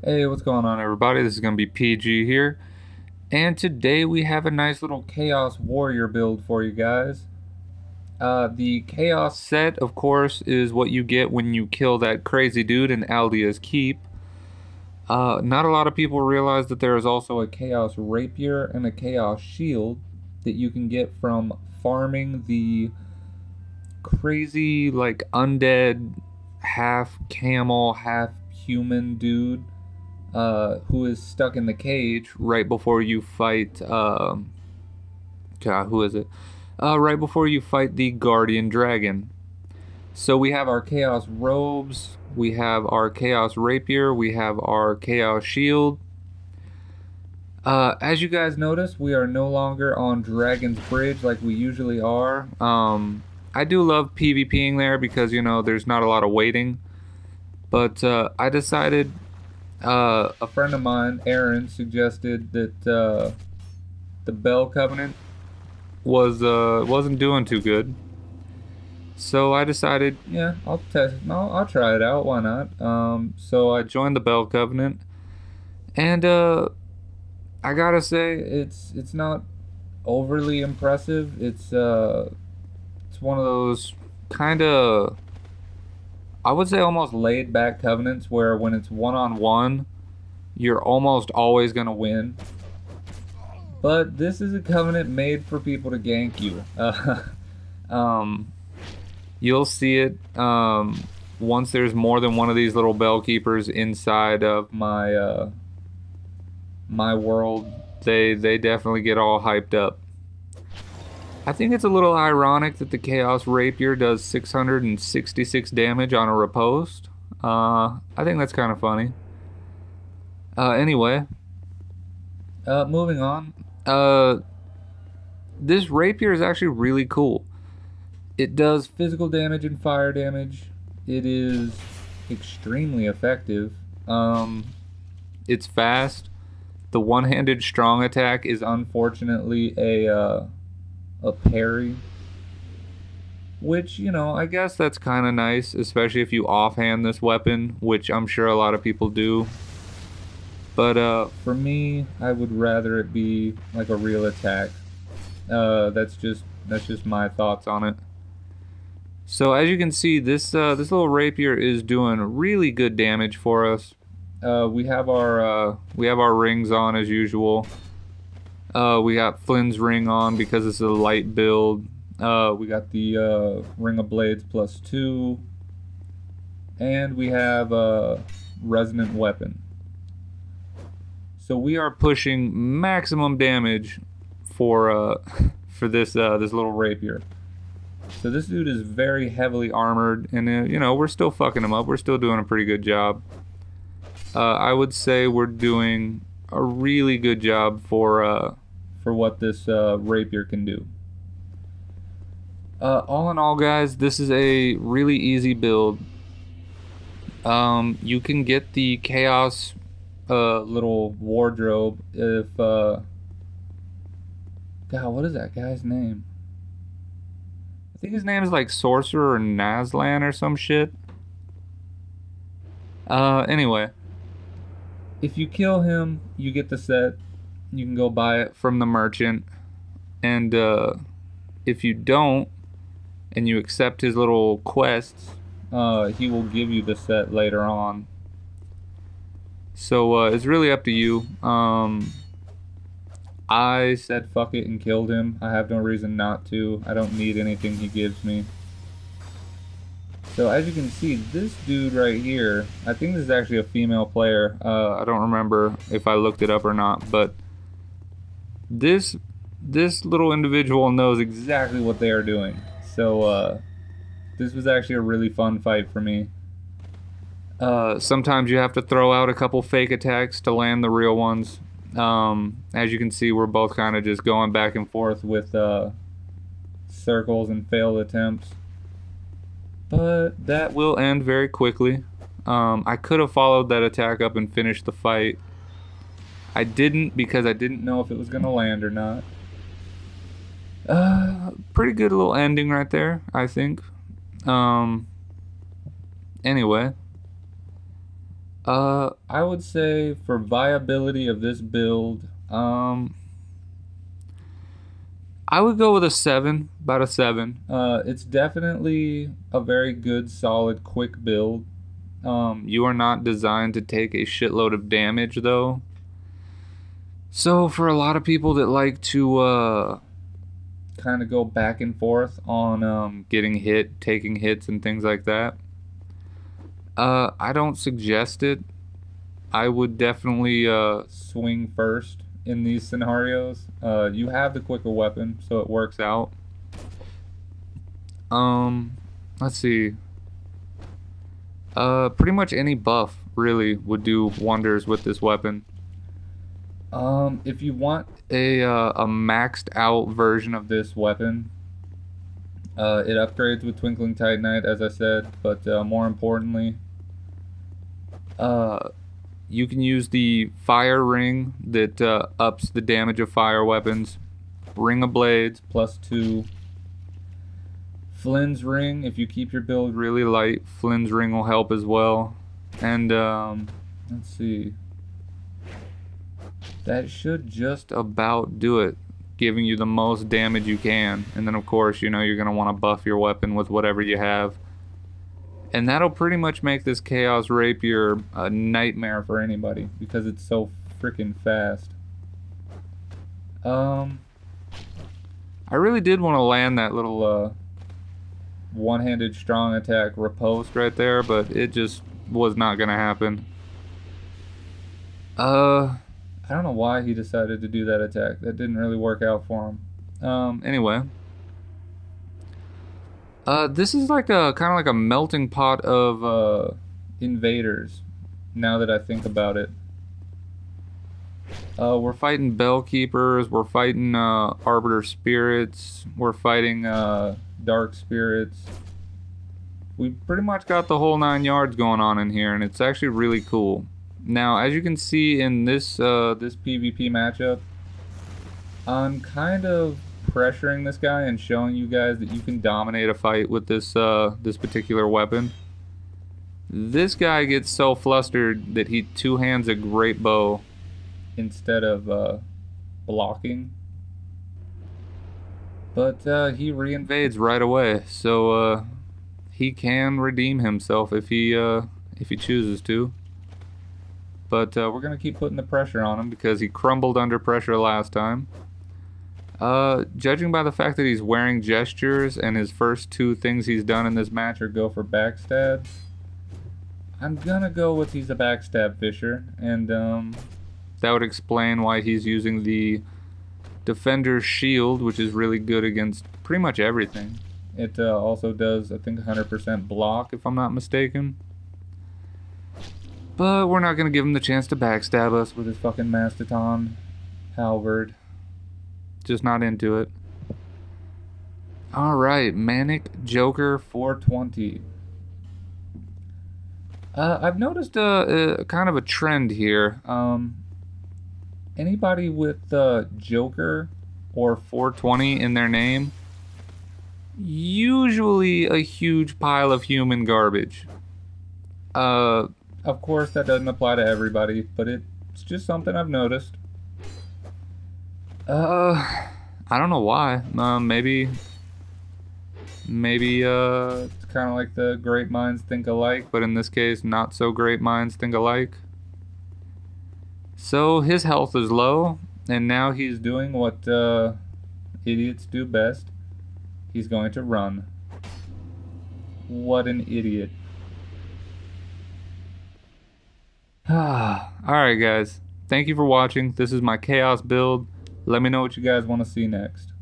Hey, what's going on, everybody? This is going to be PG here, and today we have a nice little Chaos Warrior build for you guys. The Chaos set, of course, is what you get when you kill that crazy dude in Aldia's Keep. Not a lot of people realize that there is also a Chaos Rapier and a Chaos Shield that you can get from farming the crazy, like, undead, half camel, half human dude who is stuck in the cage right before you fight, God, who is it? Right before you fight the Guardian Dragon. So we have our Chaos Robes, we have our Chaos Rapier, we have our Chaos Shield. As you guys notice, we are no longer on Dragon's Bridge like we usually are. I do love PvPing there because, you know, there's not a lot of waiting. But I decided, a friend of mine, Aaron, suggested that the Bell Covenant wasn't doing too good. So I decided, yeah, I'll test. I'll try it out. Why not? So I joined the Bell Covenant, and I gotta say, it's not overly impressive. It's one of those kind of, I would say, almost laid back covenants where when it's one-on-one, you're almost always gonna win. But this is a covenant made for people to gank you. You'll see it once there's more than one of these little bell keepers inside of my my world. They definitely get all hyped up. I think it's a little ironic that the Chaos Rapier does 666 damage on a riposte. I think that's kind of funny. Anyway, moving on. This Rapier is actually really cool. It does physical damage and fire damage. It is extremely effective. It's fast. The one-handed strong attack is unfortunately a parry, which, you know, I guess that's kind of nice, especially if you offhand this weapon, which I'm sure a lot of people do. But for me, I would rather it be like a real attack. That's just my thoughts on it. So as you can see, this little rapier is doing really good damage for us. We have our rings on as usual. We got Flynn's ring on because it's a light build. We got the Ring of Blades +2. And we have Resonant Weapon. So we are pushing maximum damage for this little rapier. So this dude is very heavily armored, and you know, we're still fucking him up. We're still doing a pretty good job. I would say we're doing a really good job for what this rapier can do. All in all, guys, this is a really easy build. You can get the Chaos little wardrobe if God, what is that guy's name? I think his name is like Sorcerer or Nazlan or some shit. Anyway, if you kill him, you get the set. You can go buy it from the merchant. And if you don't, and you accept his little quests, he will give you the set later on. So it's really up to you. I said fuck it and killed him. I have no reason not to. I don't need anything he gives me. So as you can see, this dude right here, I think this is actually a female player. I don't remember if I looked it up or not, but this little individual knows exactly what they are doing. So this was actually a really fun fight for me. Sometimes you have to throw out a couple fake attacks to land the real ones. As you can see, we're both kind of just going back and forth with circles and failed attempts. But that will end very quickly. I could have followed that attack up and finished the fight. I didn't because I didn't know if it was going to land or not. Pretty good little ending right there, I think. Anyway. I would say for viability of this build, I would go with a 7, about a 7. It's definitely a very good, solid, quick build. You are not designed to take a shitload of damage, though. So for a lot of people that like to kind of go back and forth on getting hit, taking hits, and things like that, I don't suggest it. I would definitely swing first in these scenarios. You have the quicker weapon, so it works out. Let's see. Pretty much any buff really would do wonders with this weapon. If you want a maxed out version of this weapon, it upgrades with Twinkling Titanite, as I said, but more importantly, you can use the fire ring that ups the damage of fire weapons. Ring of Blades +2. Flynn's ring, if you keep your build really light, Flynn's ring will help as well. And let's see. That should just about do it, giving you the most damage you can. And then of course, you know, you're going to want to buff your weapon with whatever you have. And that'll pretty much make this Chaos Rapier a nightmare for anybody because it's so freaking fast. I really did want to land that little one-handed strong attack riposte right there, but it just was not going to happen. I don't know why he decided to do that attack. That didn't really work out for him. Anyway. This is like a kind of like a melting pot of invaders, now that I think about it. We're fighting Bellkeepers, we're fighting Arbiter Spirits, we're fighting Dark Spirits. We pretty much got the whole 9 yards going on in here, and it's actually really cool. Now, as you can see in this this PvP matchup, I'm kind of pressuring this guy and showing you guys that you can dominate a fight with this this particular weapon. This guy gets so flustered that he two-hands a great bow instead of blocking. But he reinvades right away, so he can redeem himself if he chooses to. But we're gonna keep putting the pressure on him because he crumbled under pressure last time. Judging by the fact that he's wearing gestures and his first 2 things he's done in this match are go for backstabs, I'm gonna go with he's a backstab fisher, and that would explain why he's using the Defender's Shield, which is really good against pretty much everything. It also does, I think, 100% block, if I'm not mistaken. But we're not gonna give him the chance to backstab us with his fucking Mastodon halberd. Just not into it. Alright, Manic Joker 420. I've noticed a kind of a trend here. Anybody with Joker or 420 in their name, usually a huge pile of human garbage. Of course, that doesn't apply to everybody, but it's just something I've noticed. I don't know why. Maybe it's kind of like the great minds think alike, but in this case, not so great minds think alike. So his health is low, and now he's doing what idiots do best. He's going to run. What an idiot. Alright guys, thank you for watching. This is my Chaos build. Let me know what you guys want to see next.